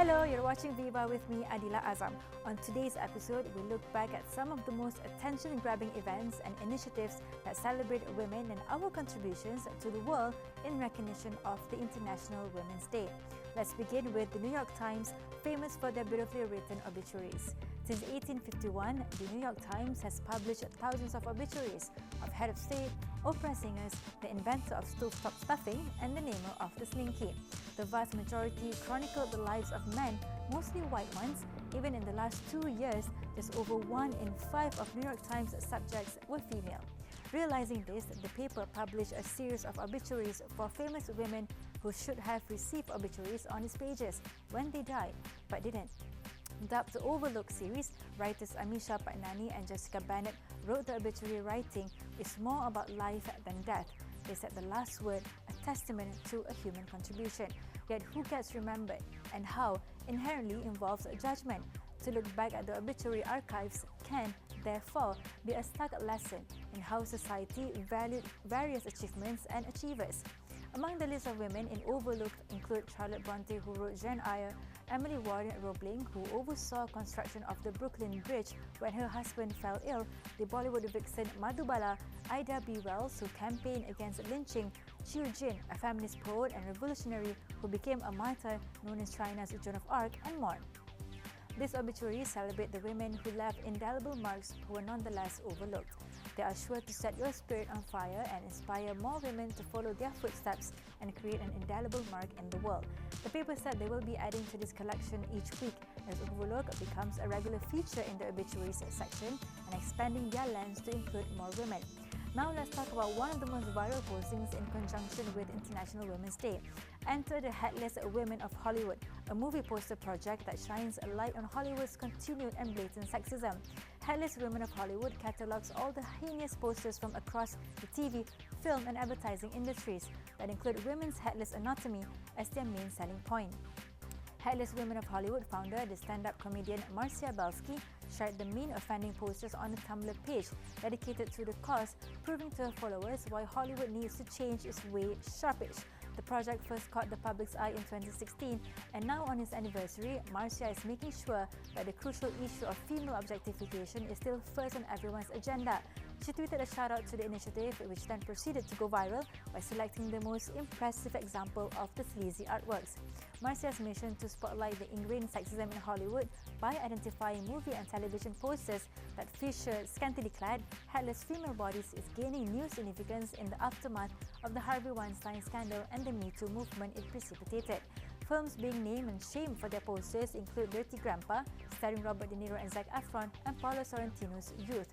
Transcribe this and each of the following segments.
Hello, you're watching VIVA with me, Adila Azam. On today's episode, we look back at some of the most attention-grabbing events and initiatives that celebrate women and our contributions to the world in recognition of the International Women's Day. Let's begin with the New York Times, famous for their beautifully written obituaries. Since 1851, the New York Times has published thousands of obituaries of head of state, opera singers, the inventor of stovetop stuffing, and the namer of the slinky. The vast majority chronicled the lives of men, mostly white ones. Even in the last 2 years, just over 1 in 5 of New York Times subjects were female. Realizing this, the paper published a series of obituaries for famous women who should have received obituaries on its pages when they died, but didn't. Dubbed the Overlooked series, writers AMISHA, PADNANI and Jessica Bennett wrote the obituary writing is more about life than death. They said the last word, a testament to a human contribution. Yet who gets remembered and how inherently involves a judgment. To look back at the obituary archives can, therefore, be a stark lesson in how society valued various achievements and achievers. Among the list of women in Overlooked include Charlotte Brontë, who wrote Jane Eyre, Emily Warren Roebling, who oversaw construction of the Brooklyn Bridge when her husband fell ill, the Bollywood vixen Madhubala, Ida B. Wells, who campaigned against lynching, Chiu Jin, a feminist poet and revolutionary who became a martyr known as China's Joan of Arc, and more. These obituaries celebrate the women who left indelible marks who were nonetheless overlooked. They are sure to set your spirit on fire and inspire more women to follow their footsteps and create an indelible mark in the world. The paper said they will be adding to this collection each week as Overlook becomes a regular feature in the obituaries section and expanding their lens to include more women. Now let's talk about one of the most viral postings in conjunction with International Women's Day. Enter the Headless Women of Hollywood, a movie poster project that shines a light on Hollywood's continued and blatant sexism. Headless Women of Hollywood catalogues all the heinous posters from across the TV, film and advertising industries that include women's headless anatomy as their main selling point. Headless Women of Hollywood founder, the stand-up comedian Marcia Belsky, shared the mean offending posters on a Tumblr page dedicated to the cause, proving to her followers why Hollywood needs to change its way sharpish. The project first caught the public's eye in 2016, and now on its anniversary, Marcia is making sure that the crucial issue of female objectification is still first on everyone's agenda. She tweeted a shout-out to the initiative, which then proceeded to go viral by selecting the most impressive example of the sleazy artworks. Marcia's mission to spotlight the ingrained sexism in Hollywood by identifying movie and television posters that feature scantily clad, headless female bodies is gaining new significance in the aftermath of the Harvey Weinstein scandal and the Me Too movement it precipitated. Films being named and shamed for their posters include Dirty Grandpa, starring Robert De Niro and Zac Efron, and Paolo Sorrentino's Youth.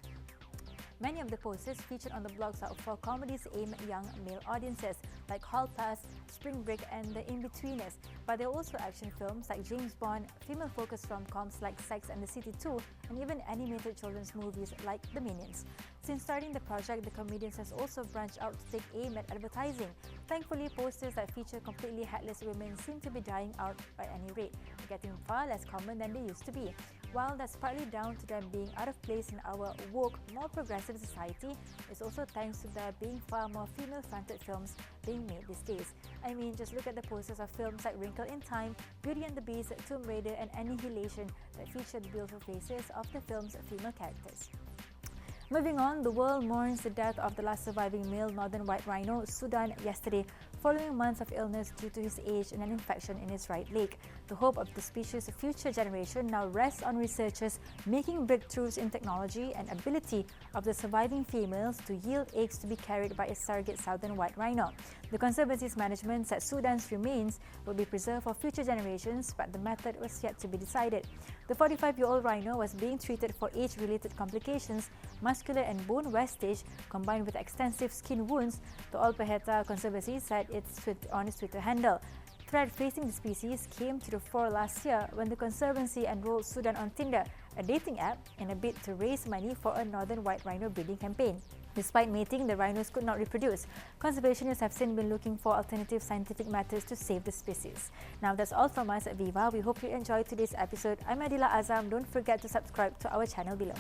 Many of the posters featured on the blogs are for comedies aimed at young male audiences like Hall Pass, Spring Break and The In-Betweeners, but there are also action films like James Bond, female-focused rom-coms like Sex and the City 2, and even animated children's movies like The Minions. Since starting the project, the comedians has also branched out to take aim at advertising. Thankfully, posters that feature completely headless women seem to be dying out at any rate, getting far less common than they used to be. While that's partly down to them being out of place in our woke, more progressive society, it's also thanks to there being far more female-fronted films being made these days. I mean, just look at the posters of films like Wrinkle in Time, Beauty and the Beast, Tomb Raider and Annihilation that featured the beautiful faces of the film's female characters. Moving on, the world mourns the death of the last surviving male northern white rhino, Sudan, yesterday, following months of illness due to his age and an infection in his right leg. The hope of the species' future generation now rests on researchers making breakthroughs in technology and ability of the surviving females to yield eggs to be carried by a surrogate southern white rhino. The Conservancy's management said Sudan's remains will be preserved for future generations, but the method was yet to be decided. The 45-year-old rhino was being treated for age-related complications, muscular and bone wastage combined with extensive skin wounds, the Olpeheta Conservancy said on its Twitter handle. Threat facing the species came to the fore last year when the Conservancy enrolled Sudan on Tinder, a dating app, in a bid to raise money for a northern white rhino breeding campaign. Despite mating, the rhinos could not reproduce. Conservationists have since been looking for alternative scientific methods to save the species. Now that's all from us at Viva. We hope you enjoyed today's episode. I'm Adila Azam. Don't forget to subscribe to our channel below.